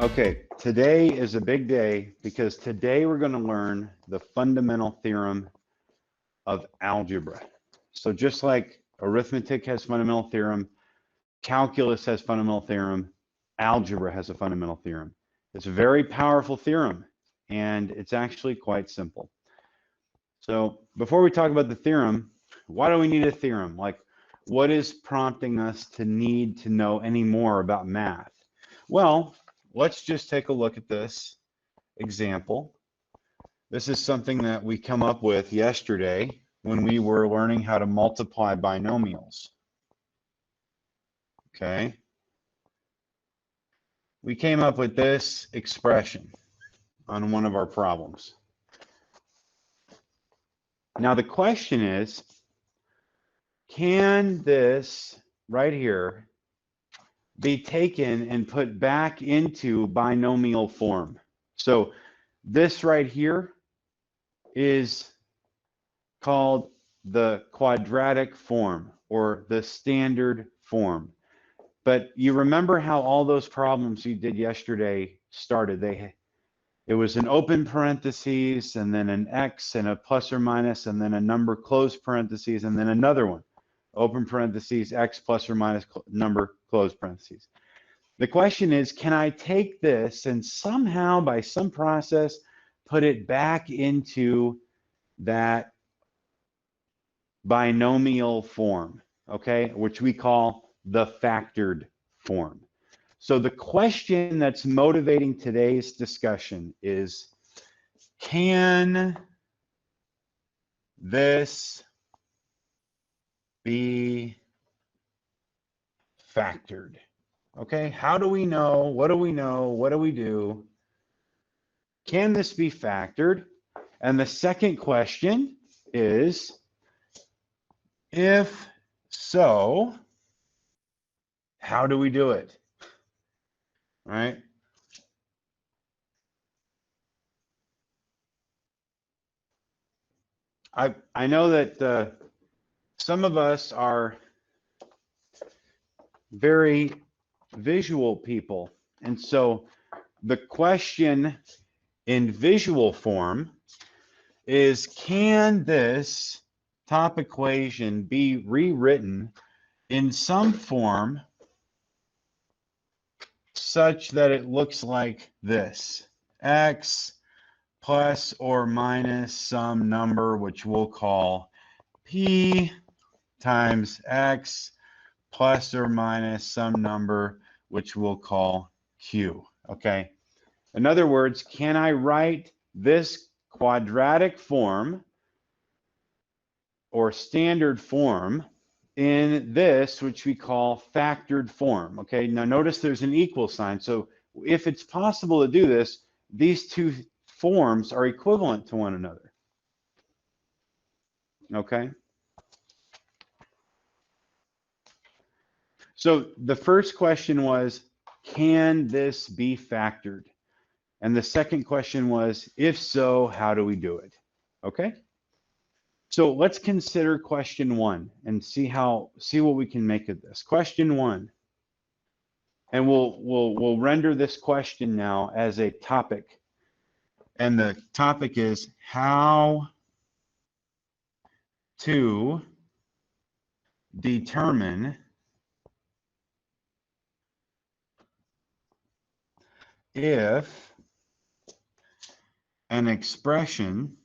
Okay, today is a big day because today we're going to learn the fundamental theorem of algebra. So just like arithmetic has fundamental theorem, calculus has fundamental theorem, algebra has a fundamental theorem. It's a very powerful theorem, and it's actually quite simple. So before we talk about the theorem, why do we need a theorem? Like, what is prompting us to need to know any more about math? Well, let's just take a look at this example. This is something that we come up with yesterday when we were learning how to multiply binomials. Okay. We came up with this expression on one of our problems. Now the question is, can this right here be taken and put back into binomial form? So this right here is called the quadratic form or the standard form. But you remember how all those problems you did yesterday started? It was an open parentheses and then an X and a plus or minus and then a number close parentheses and then another one. Open parentheses, X plus or minus number close parentheses. The question is, can I take this and somehow by some process put it back into that binomial form, okay, which we call the factored form. So the question that's motivating today's discussion is, can this be factored? Okay, how do we know? What do we know? What do we do? Can this be factored? And the second question is, if so, how do we do it? All right. I know that some of us are very visual people, and so the question in visual form is, can this top equation be rewritten in some form such that it looks like this? X plus or minus some number, which we'll call P, times X plus or minus some number, which we'll call Q. Okay. In other words, can I write this quadratic form or standard form in this, which we call factored form? Okay. Now notice there's an equal sign. So if it's possible to do this, these two forms are equivalent to one another. Okay. So the first question was, can this be factored? And the second question was, if so, how do we do it? Okay. So let's consider question one and see what we can make of this. Question one. And we'll render this question now as a topic. And the topic is how to determine if an expression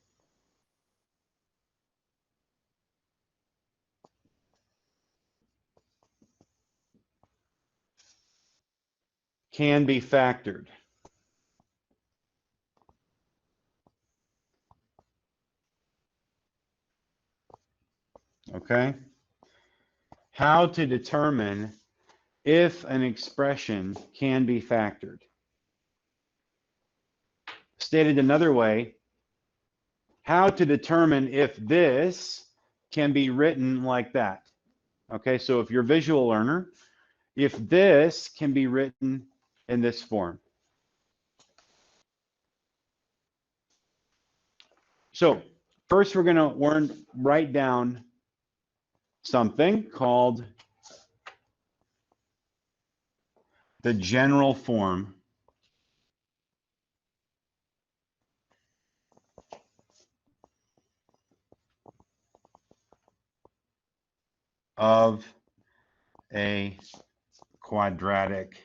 can be factored. Okay? How to determine if an expression can be factored. Stated another way, how to determine if this can be written like that. Okay, so if you're a visual learner, if this can be written in this form. So first we're going to write down something called the general form of a quadratic.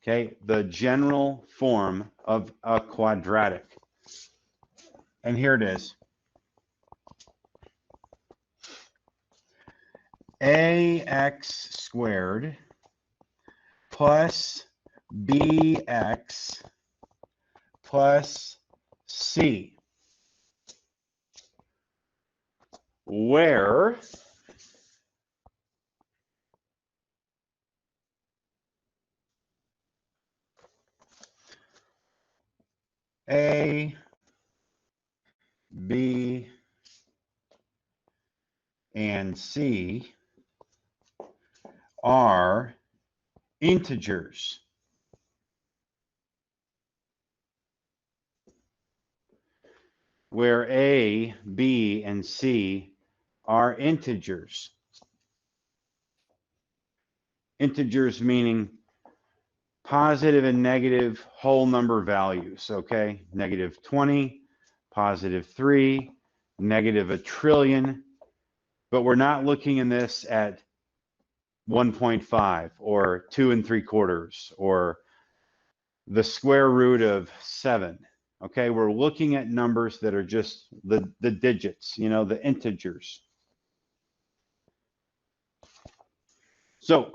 Okay, the general form of a quadratic. And here it is. AX squared plus BX plus C, where A, B, and C are integers. Where A, B, and C are integers. Integers meaning positive and negative whole number values, okay? Negative 20, positive 3, negative 1 trillion. But we're not looking in this at 1.5 or 2 3/4 or the square root of 7. Okay, we're looking at numbers that are just the digits, you know, the integers. So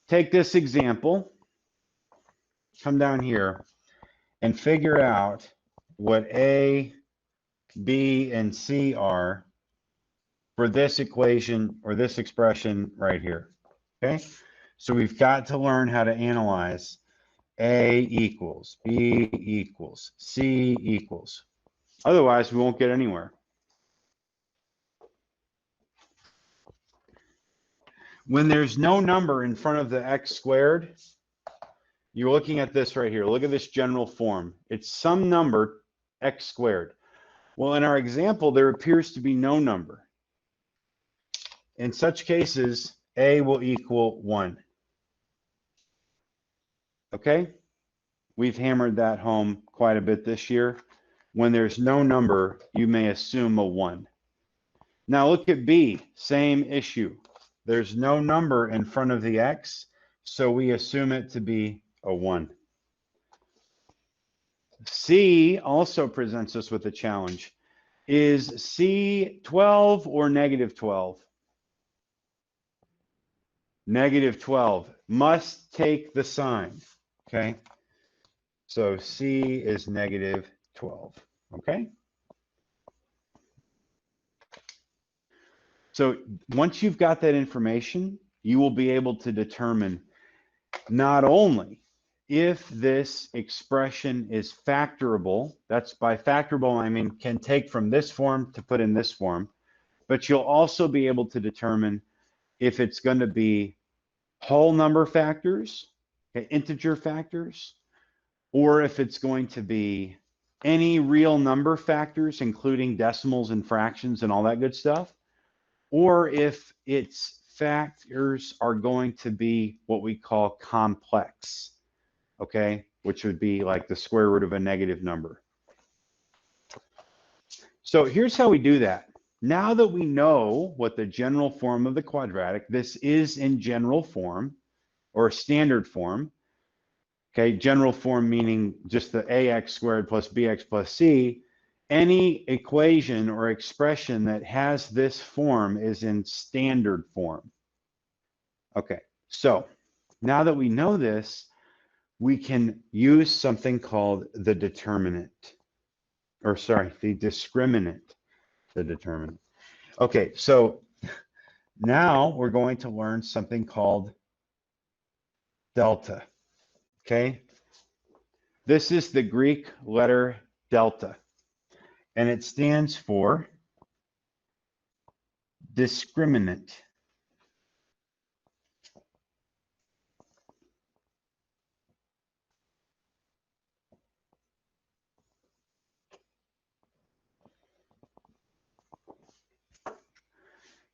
take this example, come down here and figure out what A, B, and C are for this equation or this expression right here. Okay, so we've got to learn how to analyze A equals, B equals, C equals. Otherwise, we won't get anywhere. When there's no number in front of the x squared, you're looking at this right here. Look at this general form. It's some number, x squared. Well, in our example, there appears to be no number. In such cases, A will equal 1. Okay? We've hammered that home quite a bit this year. When there's no number, you may assume a 1. Now look at B, same issue. There's no number in front of the x, so we assume it to be a 1. C also presents us with a challenge. Is C 12 or negative 12? Negative 12 must take the sign, okay? So C is negative 12, okay? So once you've got that information, you will be able to determine not only if this expression is factorable, that's by factorable, I mean can take from this form to put in this form, but you'll also be able to determine if it's going to be whole number factors, okay, integer factors, or if it's going to be any real number factors, including decimals and fractions and all that good stuff, or if its factors are going to be what we call complex, okay, which would be like the square root of a negative number. So here's how we do that. Now that we know what the general form of the quadratic, this is in general form or standard form, okay, general form meaning just the ax squared plus bx plus c, any equation or expression that has this form is in standard form. Okay, so now that we know this, we can use something called the determinant, or sorry, the discriminant, the determinant. Okay, so now we're going to learn something called delta, okay? This is the Greek letter delta, and it stands for discriminant.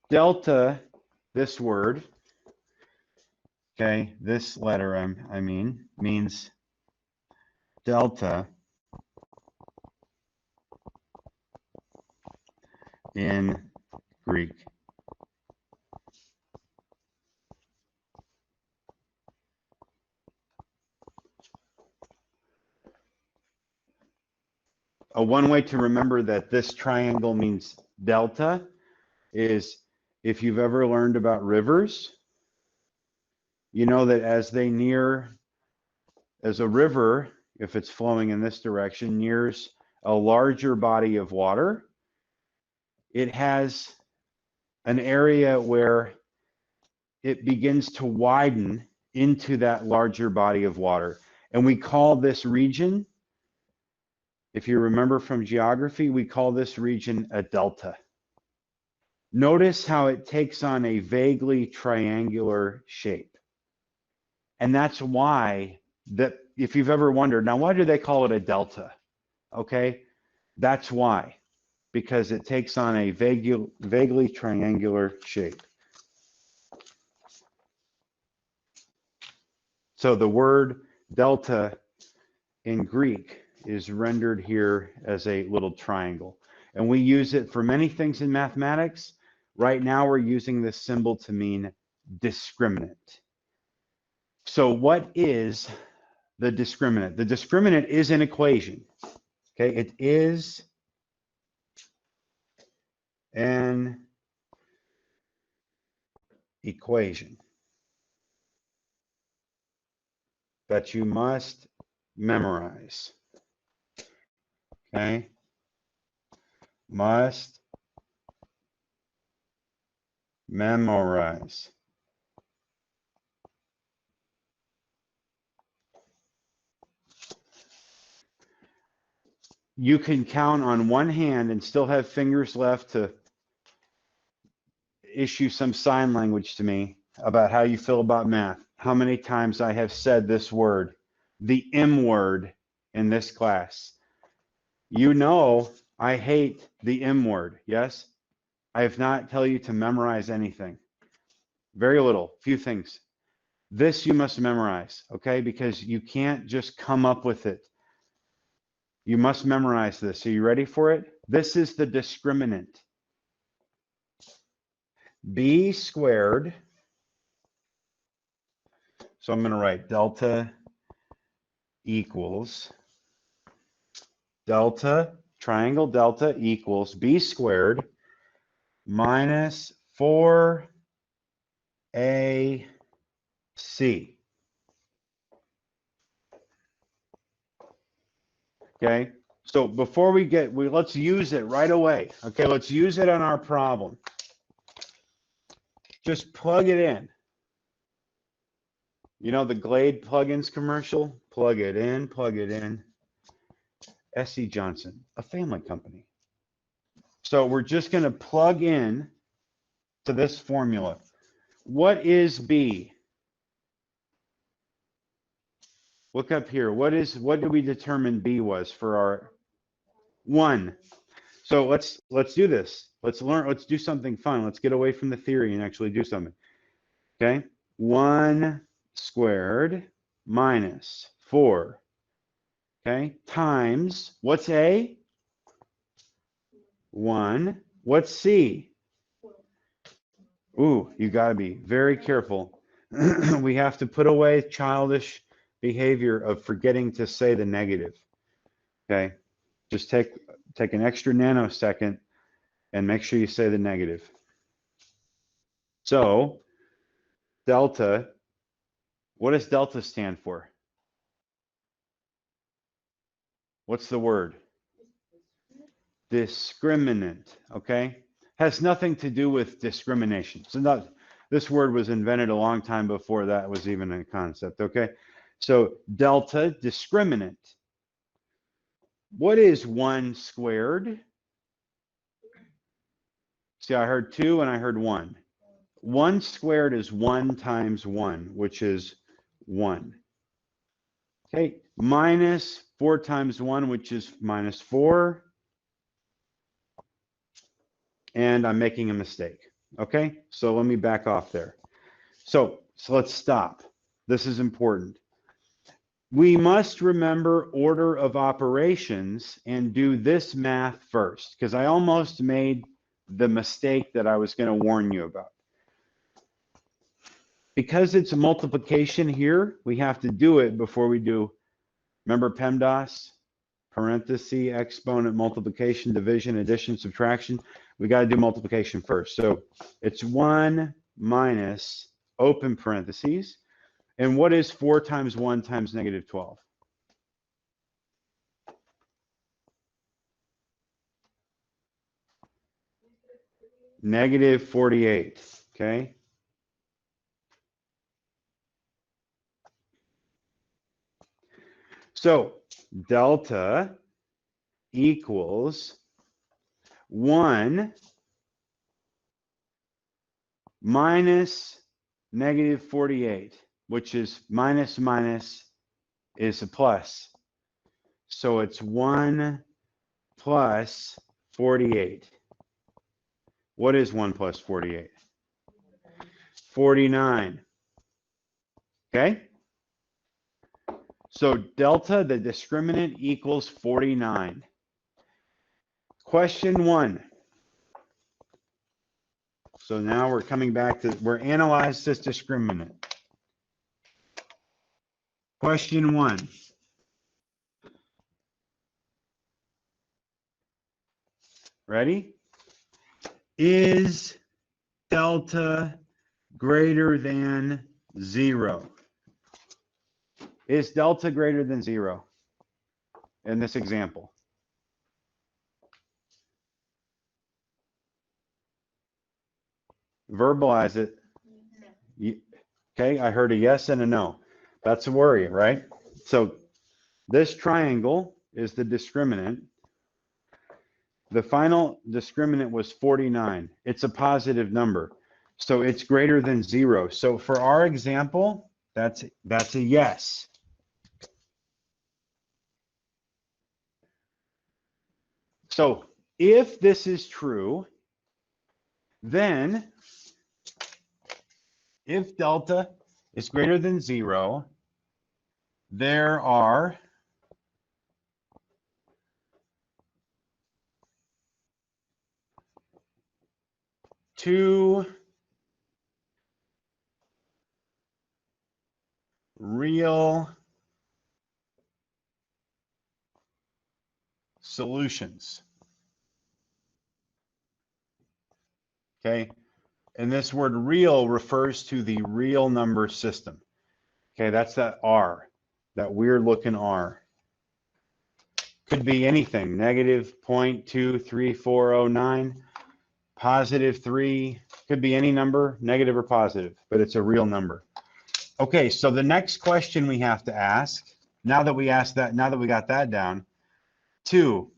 Delta, this word, okay, this letter I mean, means delta in Greek. One way to remember that this triangle means delta is if you've ever learned about rivers, you know that as a river, if it's flowing in this direction, nears a larger body of water, it has an area where it begins to widen into that larger body of water. And we call this region, if you remember from geography, we call this region a delta. Notice how it takes on a vaguely triangular shape. And that's why, that if you've ever wondered, now why do they call it a delta? Okay, that's why, because it takes on a vaguely triangular shape. So the word delta in Greek is rendered here as a little triangle. And we use it for many things in mathematics. Right now we're using this symbol to mean discriminant. So what is the discriminant? The discriminant is an equation. Okay, it is an equation that you must memorize. Okay, must memorize. You can count on one hand and still have fingers left to issue some sign language to me about how you feel about math. How many times I have said this word, the M word, in this class. You know I hate the M word, yes? I have not tell you to memorize anything. Very little, few things. This you must memorize, okay? Because you can't just come up with it. You must memorize this. Are you ready for it? This is the discriminant. B squared. So I'm going to write delta equals delta, triangle delta equals B squared minus 4AC. Okay, so before let's use it right away. Okay, let's use it on our problem. Just plug it in. You know the Glade plugins commercial? Plug it in, plug it in. S.C. Johnson, a family company. So we're just going to plug in to this formula. What is B? Look up here. What did we determine B was for our 1? So let's do this. Let's do something fun. Let's get away from the theory and actually do something. Okay? 1 squared minus 4. Okay? Times, what's A? 1. What's C? Ooh, you got to be very careful. We have to put away childish behavior of forgetting to say the negative. Okay? Just take an extra nanosecond and make sure you say the negative. So, delta, what does delta stand for? What's the word? Discriminant, okay? Has nothing to do with discrimination. So this word was invented a long time before that was even a concept, okay? So delta, discriminant. What is 1 squared? See, I heard 2 and I heard 1. 1 squared is 1 times 1, which is 1. Okay, minus 4 times 1, which is minus 4. And I'm making a mistake. Okay, so let me back off there. So let's stop. This is important. We must remember order of operations and do this math first, because I almost made the mistake that I was going to warn you about. Because it's a multiplication here, we have to do it before we do, remember PEMDAS? Parenthesis, exponent, multiplication, division, addition, subtraction. We got to do multiplication first. So it's 1 minus open parentheses. And what is 4 times 1 times negative 12? Negative 48, okay? So delta equals 1 minus negative 48, which is minus is a plus. So it's 1 plus 48. What is 1 plus 48? 49. Okay? So delta, the discriminant, equals 49. Question 1. So now we're coming back to, we're analyzed this discriminant. Question 1. Ready? Is delta greater than 0? Is delta greater than 0 in this example? Verbalize it. Okay, I heard a yes and a no. That's a worry, right? So this triangle is the discriminant. The final discriminant was 49. It's a positive number. So it's greater than 0. So for our example, that's a yes. So if this is true, then if delta is greater than 0, there are two real solutions. Okay, and this word real refers to the real number system. Okay, that's that R, that weird looking R. Could be anything, negative 0.23409, positive 3, could be any number, negative or positive, but it's a real number. Okay, so the next question we have to ask, now that we got that down, 2,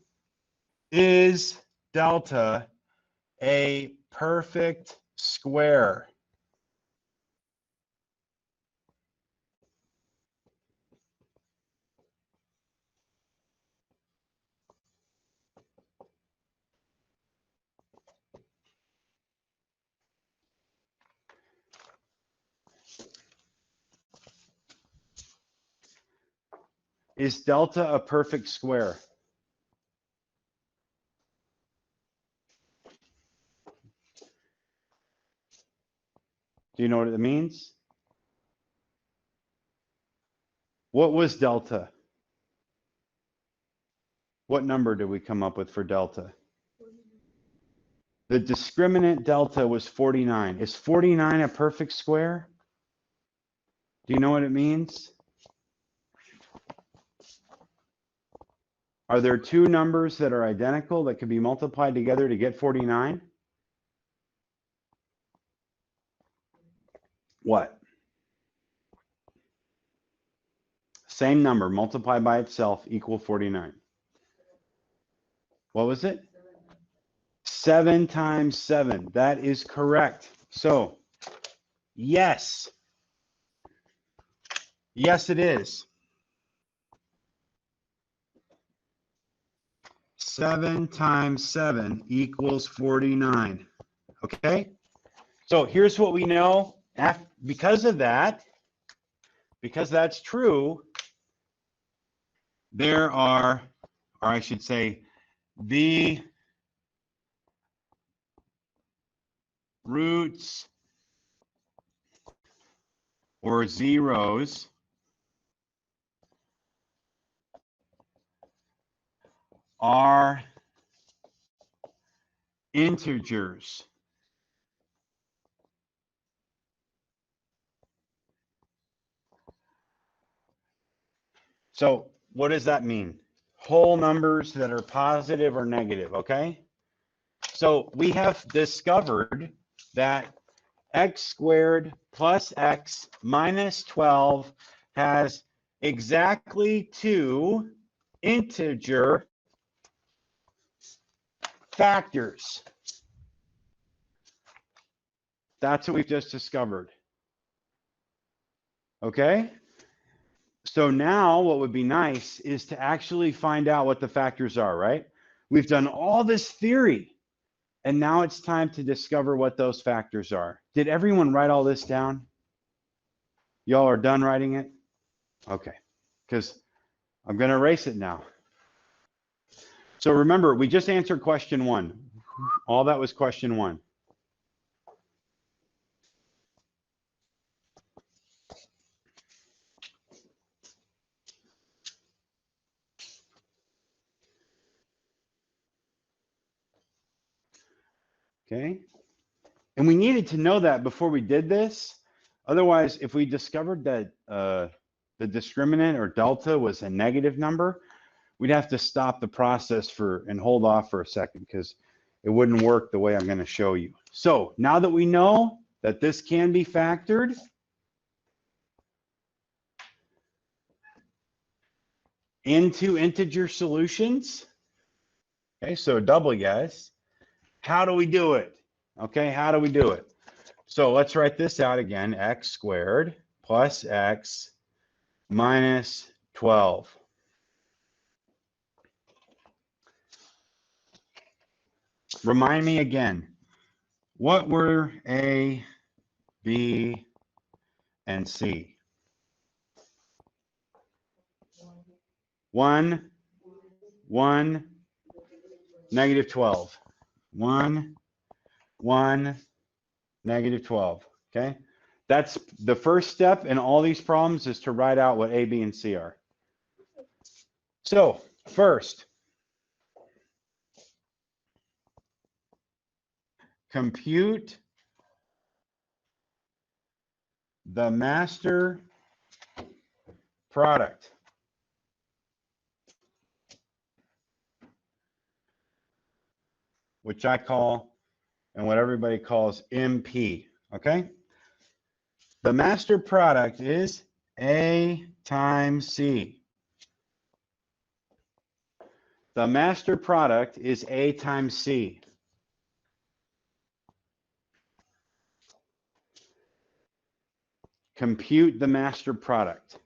is delta a perfect square? Is delta a perfect square? Do you know what it means? What was delta? What number did we come up with for delta? The discriminant delta was 49. Is 49 a perfect square? Do you know what it means? Are there two numbers that are identical that can be multiplied together to get 49? What? Same number multiplied by itself equal 49. What was it? 7 times 7. That is correct. So, yes. Yes, it is. 7 times 7 equals 49. Okay? So here's what we know. Because of that, because that's true, there are, or I should say, the roots or zeros are integers. So what does that mean? Whole numbers that are positive or negative, okay? So we have discovered that x squared plus x minus 12 has exactly 2 integer factors. That's what we've just discovered. Okay? So now what would be nice is to actually find out what the factors are, right? We've done all this theory, and now it's time to discover what those factors are. Did everyone write all this down? Y'all are done writing it? Okay, because I'm going to erase it now. So remember, we just answered question 1. All that was question 1. Okay, and we needed to know that before we did this. Otherwise, if we discovered that the discriminant or delta was a negative number, we'd have to stop the process and hold off for a second because it wouldn't work the way I'm going to show you. So now that we know that this can be factored, into integer solutions, okay, so double yes. How do we do it? Okay, how do we do it? So let's write this out again, x squared plus x minus 12. Remind me again, what were A, B, and C? 1, 1, negative 12. 1, 1, negative 12. Okay, that's the first step in all these problems, is to write out what A, B, and C are. So first, compute the master product. Which I call, and what everybody calls, MP, okay? The master product is A times C. The master product is A times C. Compute the master product.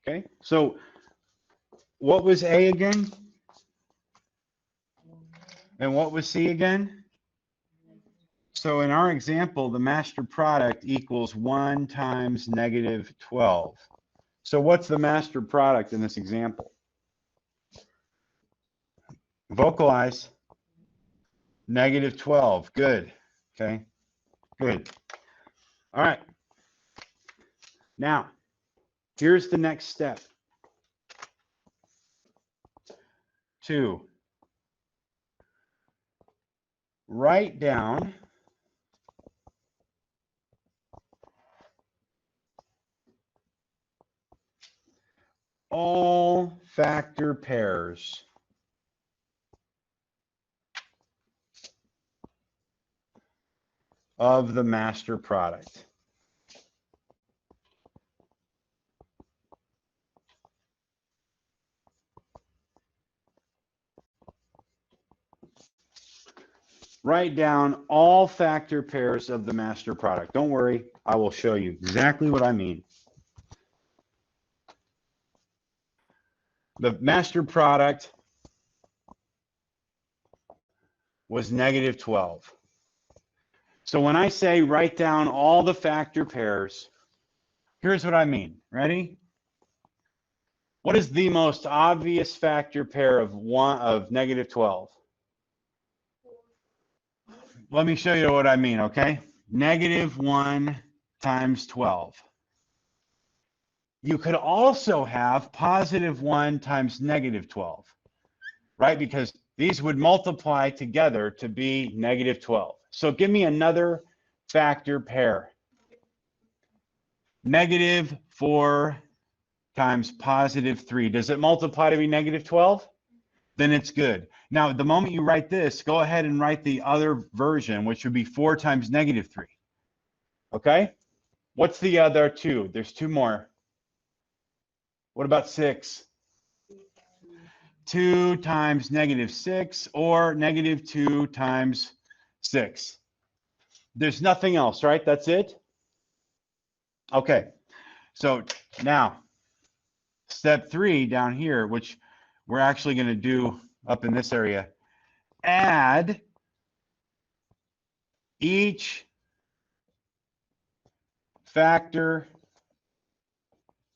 Okay, so what was A again? And what was C again? So in our example, the master product equals 1 times negative 12. So what's the master product in this example? Vocalize. Negative 12. Good. Okay. Good. All right. Now, here's the next step. 2. Write down all factor pairs of the master product. Write down all factor pairs of the master product. Don't worry, I will show you exactly what I mean. The master product was negative 12. So when I say write down all the factor pairs, here's what I mean. Ready? What is the most obvious factor pair of negative 12? Let me show you what I mean, okay? Negative 1 times 12. You could also have positive 1 times negative 12, right? Because these would multiply together to be negative 12. So give me another factor pair. Negative 4 times positive 3. Does it multiply to be negative 12? Then it's good. Now, the moment you write this, go ahead and write the other version, which would be 4 times negative 3. Okay? What's the other two? There's two more. What about 6? 2 times negative 6 or negative 2 times 6. There's nothing else, right? That's it? Okay. So now, step 3 down here, which we're actually going to do up in this area, add each factor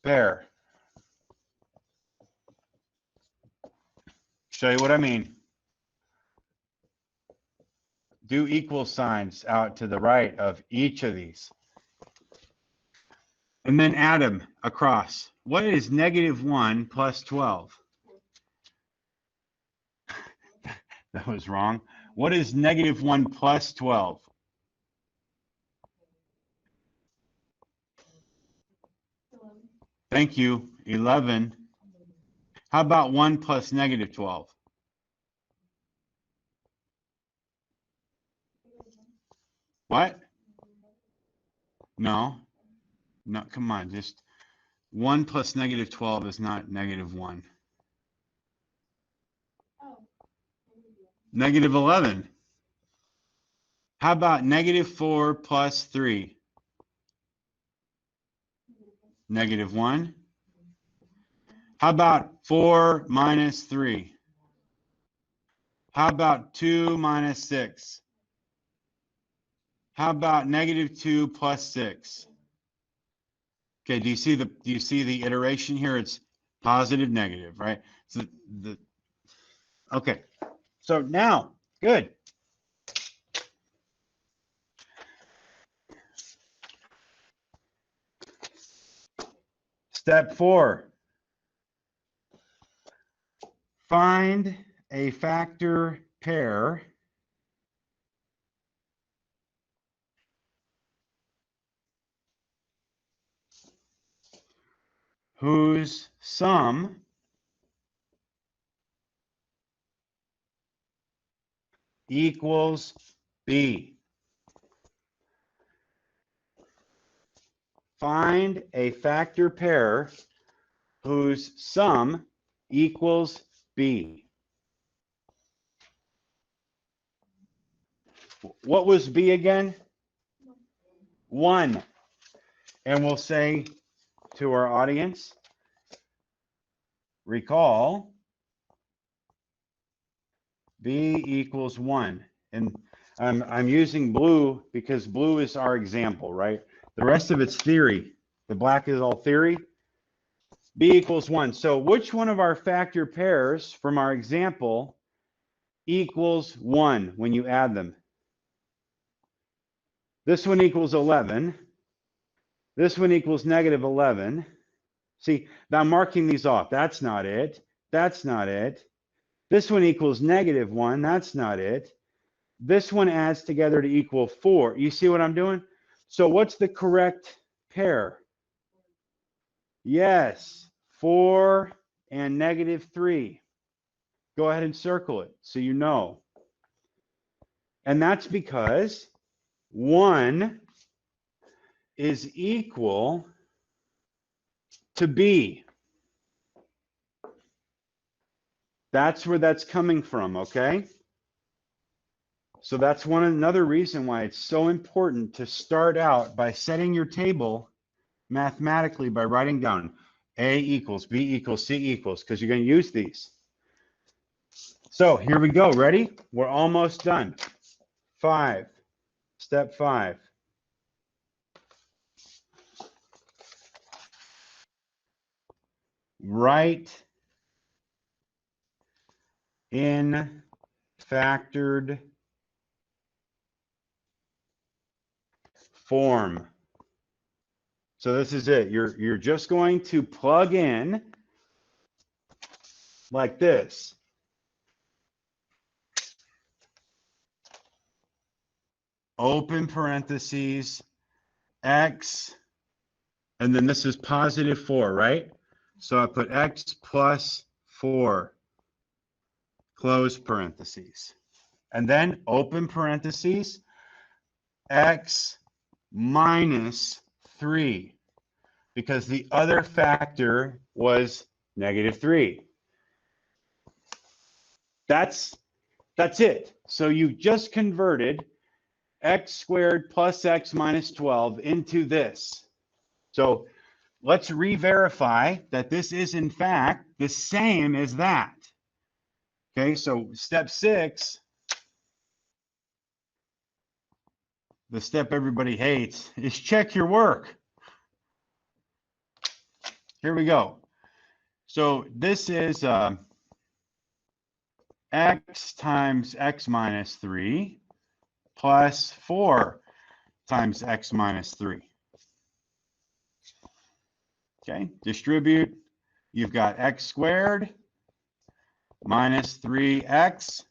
pair. Show you what I mean. Do equal signs out to the right of each of these. And then add them across. What is negative 1 plus 12? That was wrong. What is negative 1 plus 12? Thank you. 11. How about 1 plus negative 12? What? No. No, come on. Just 1 plus negative 12 is not negative 1. Negative 11. How about negative 4 plus 3? Negative 1. How about 4 minus 3? How about 2 minus 6? How about negative 2 plus 6? Okay, do you see the iteration here? It's positive, negative, right? So okay. So now, good. Step 4. Find a factor pair whose sum equals B. Find a factor pair whose sum equals B. What was B again? 1. And we'll say to our audience, recall B equals 1. And I'm using blue because blue is our example, right? The rest of it's theory. The black is all theory. B equals 1. So which one of our factor pairs from our example equals 1 when you add them? This one equals 11. This one equals negative 11. See, now I'm marking these off. That's not it. That's not it. This one equals negative 1. That's not it. This one adds together to equal 4. You see what I'm doing? So what's the correct pair? Yes, 4 and negative 3. Go ahead and circle it so you know. And that's because 1 is equal to B. That's where that's coming from, okay? So that's another reason why it's so important to start out by setting your table mathematically by writing down A equals, B equals, C equals, because you're going to use these. So here we go. Ready? We're almost done. 5, Step 5. Write in factored form. So this is it. You're just going to plug in like this. Open parentheses, x, and then this is positive 4, right? So I put x plus 4, close parentheses. And then open parentheses, x minus 3, because the other factor was negative 3. That's it. So you just converted x squared plus x minus 12 into this. So let's re-verify that this is in fact the same as that. Okay, so step 6, the step everybody hates, is check your work. Here we go. So this is x times x minus 3 plus 4 times x minus 3. Okay, distribute. You've got x squared minus 3x,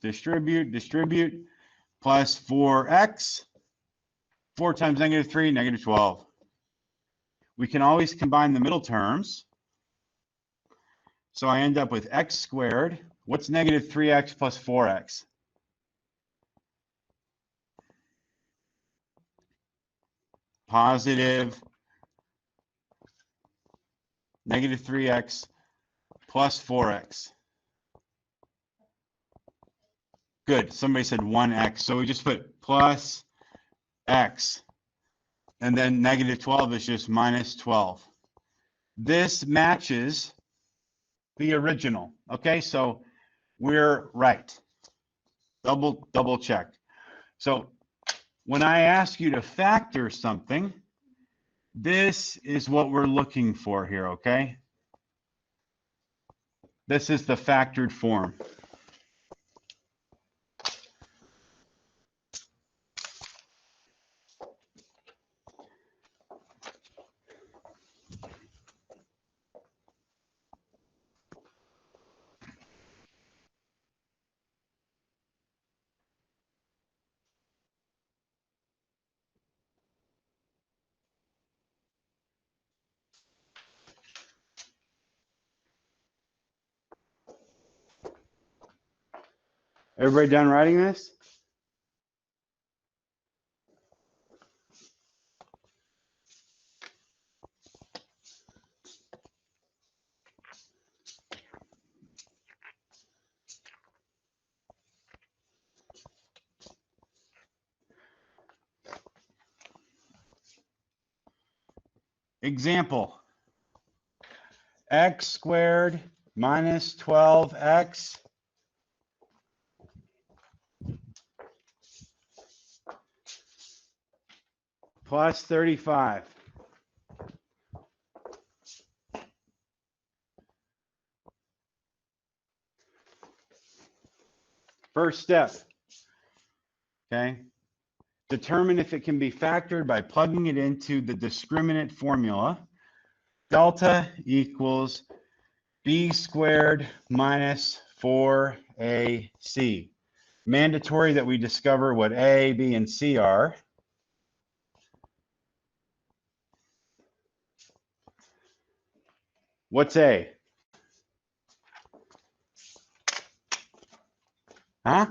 distribute, plus 4x, 4 times negative 3, negative 12. We can always combine the middle terms. So I end up with x squared. What's negative 3x plus 4x? Positive negative 3x plus 4x. Good. Somebody said 1x. So we just put plus x. And then negative 12 is just minus 12. This matches the original. Okay, so we're right. Double check. So when I ask you to factor something, this is what we're looking for here, okay? This is the factored form. Everybody done writing this? Example, x squared minus 12x plus 35. First step, okay? Determine if it can be factored by plugging it into the discriminant formula. Delta equals b squared minus 4ac. Mandatory that we discover what a, b, and c are. What's a? Huh?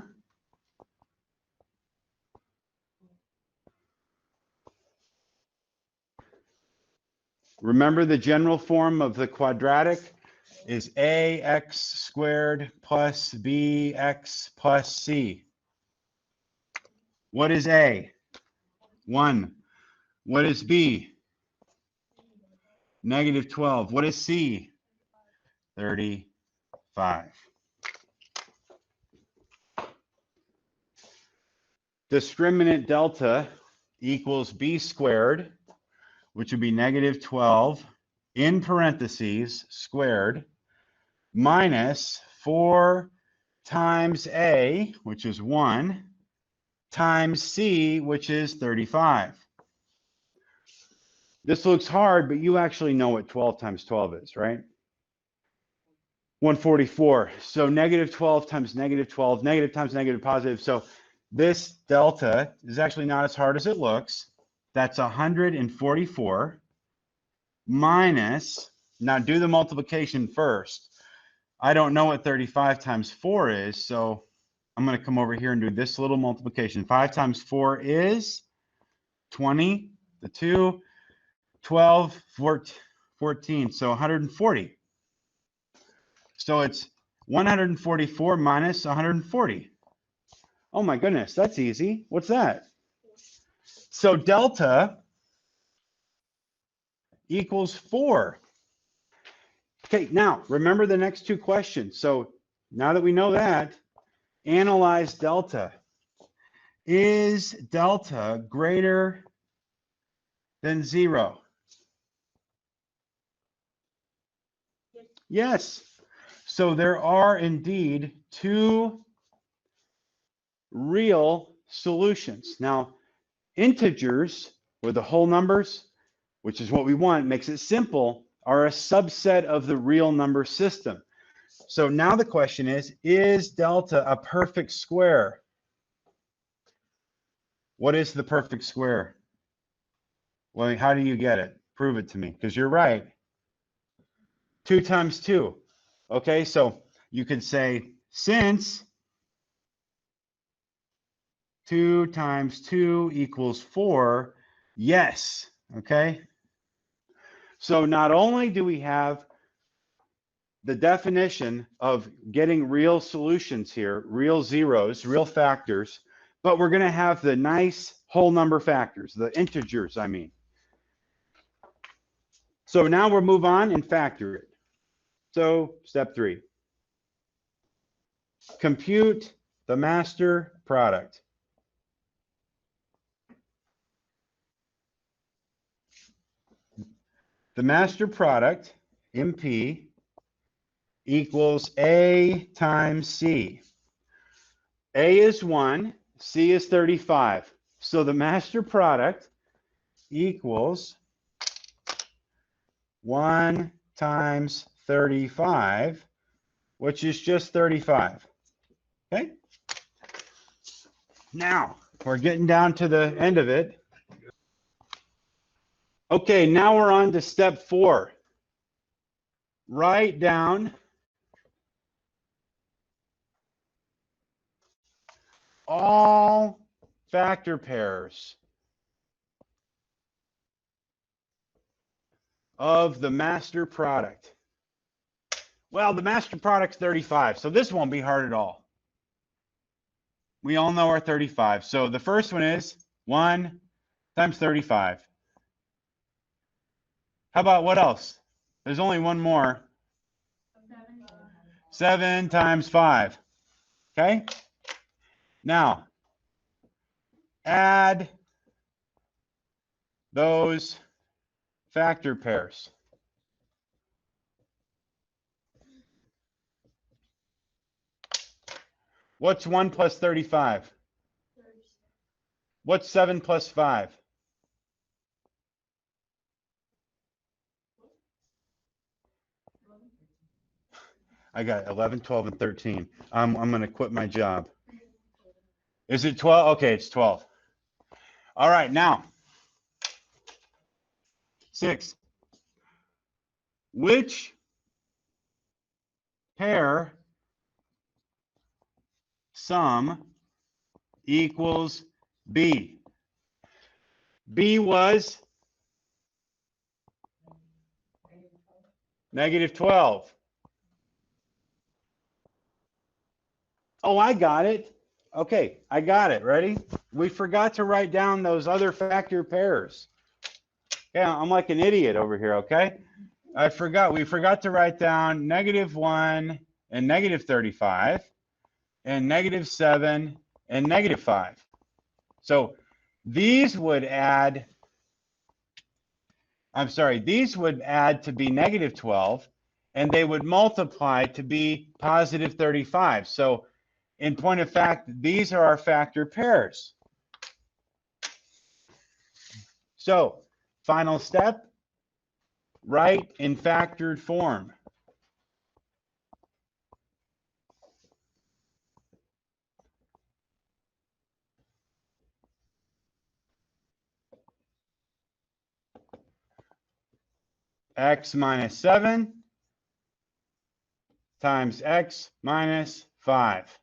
Remember the general form of the quadratic is ax squared plus bx plus c. What is a? 1. What is b? Negative 12. What is c? 35. discriminant delta equals b squared, which would be negative 12 in parentheses squared, minus 4 times a, which is 1, times c, which is 35. This looks hard, but you actually know what 12 times 12 is, right? 144. So negative 12 times negative 12, negative times negative positive. So this delta is actually not as hard as it looks. That's 144 minus, now do the multiplication first. I don't know what 35 times 4 is, so I'm going to come over here and do this little multiplication. 5 times 4 is 20, the 2, 12, 14, so 140. So it's 144 minus 140. Oh my goodness, that's easy. What's that? So delta equals 4. Okay, now remember the next two questions. So now that we know that, analyze delta. Is delta greater than 0? Yes. So there are indeed two real solutions. Now, integers, or the whole numbers, which is what we want, makes it simple, are a subset of the real number system. So now the question is delta a perfect square? What is the perfect square? Well, how do you get it? Prove it to me, because you're right. 2 times 2. Okay, so you could say since 2 times 2 equals 4, yes, okay? So not only do we have the definition of getting real solutions here, real zeros, real factors, but we're going to have the nice whole number factors, the integers, I mean. So now we'll move on and factor it. So step 3. Compute the master product. The master product, MP, equals A times C. A is 1, C is 35. So the master product equals 1 times 35, which is just 35. Okay? Now, we're getting down to the end of it. Okay, now we're on to step 4. Write down all factor pairs of the master product. Well, the master product's 35, so this won't be hard at all. We all know our 35. So the first one is 1 times 35. How about what else? There's only one more. 7 times 5. Okay? Now, add those factor pairs. What's 1 plus 35? What's 7 plus 5? I got 11, 12, and 13. I'm going to quit my job. Is it 12? Okay, it's 12. All right, now, 6. Which pair sum equals B? B was negative 12. Oh, I got it. Okay, I got it. Ready? We forgot to write down those other factor pairs. Yeah, I'm like an idiot over here, okay? We forgot to write down negative 1 and negative 35 and negative 7 and negative 5. So these would add, these would add to be negative 12, and they would multiply to be positive 35. So in point of fact, these are our factor pairs. So final step, write in factored form. X minus 7 times x minus 5.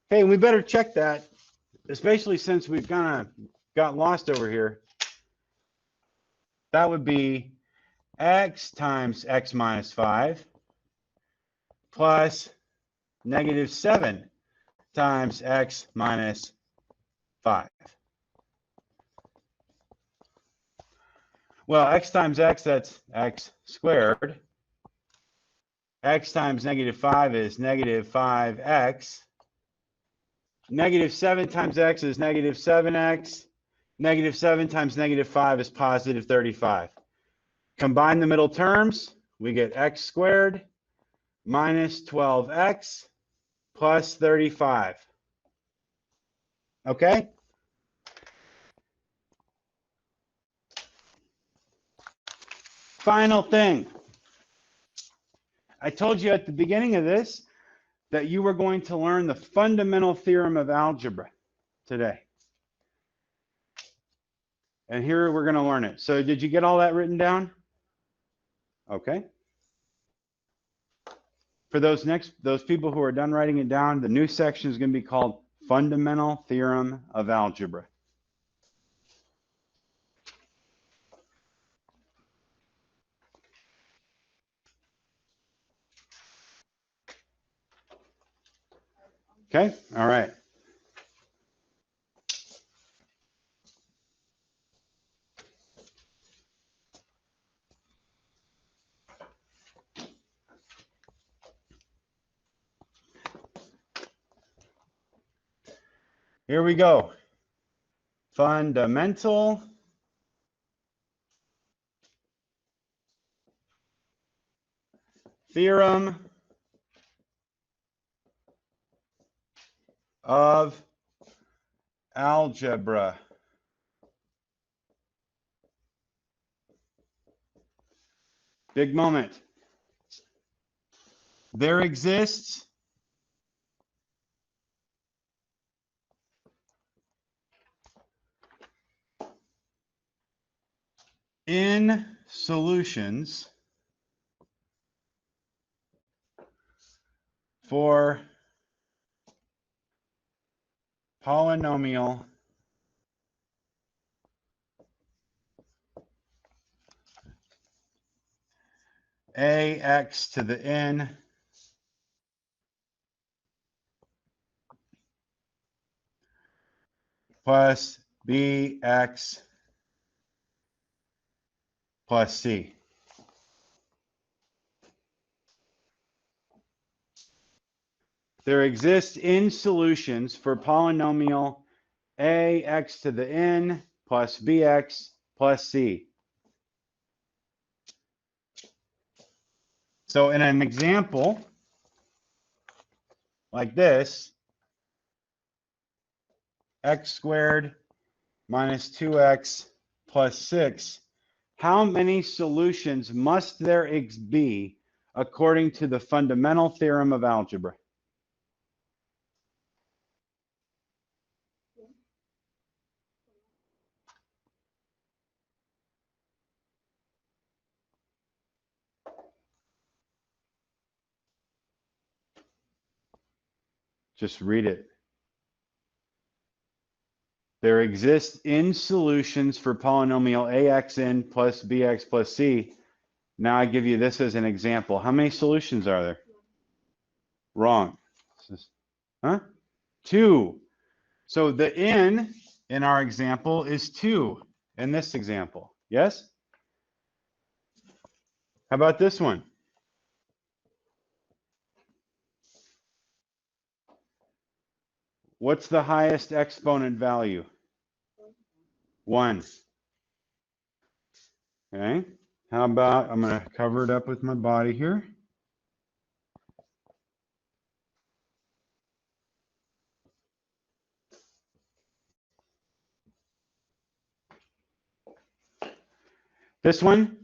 Hey, we better check that, especially since we've kind of got lost over here. That would be x times x minus 5 plus negative 7 times x minus 5. Well, x times x, that's x squared. X times negative 5 is negative 5x. Negative 7 times x is negative 7x. Negative 7 times negative 5 is positive 35. Combine the middle terms, we get x squared minus 12x plus 35. Okay? Final thing. I told you at the beginning of this that you were going to learn the fundamental theorem of algebra today. And here we're going to learn it. So did you get all that written down? Okay. For those people who are done writing it down, the new section is going to be called Fundamental Theorem of Algebra. Okay? All right. Here we go. Fundamental theorem of algebra. Big moment. There exists in solutions for polynomial ax to the n plus bx plus c. There exists in solutions for polynomial ax to the n plus bx plus c. So in an example like this, x squared minus 2x plus 6, how many solutions must there be according to the fundamental theorem of algebra? Just read it. There exists in solutions for polynomial axn plus bx plus c. Now I give you this as an example. How many solutions are there? Wrong. Huh? 2. So the n in our example is 2 in this example. Yes? How about this one? What's the highest exponent value? 1. Okay. How about, I'm going to cover it up with my body here. This one?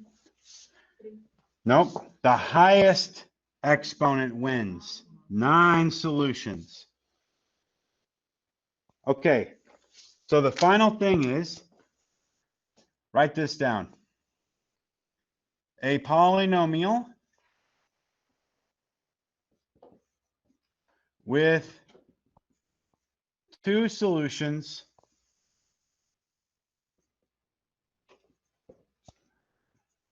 Nope. The highest exponent wins. 9 solutions. Okay. So the final thing is, write this down. A polynomial with 2 solutions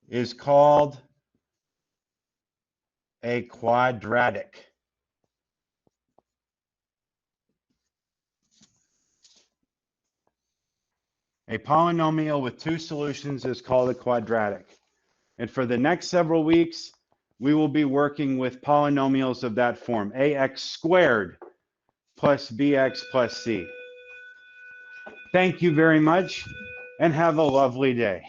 is called a quadratic. A polynomial with 2 solutions is called a quadratic. And for the next several weeks, we will be working with polynomials of that form, ax squared plus bx plus c. Thank you very much and have a lovely day.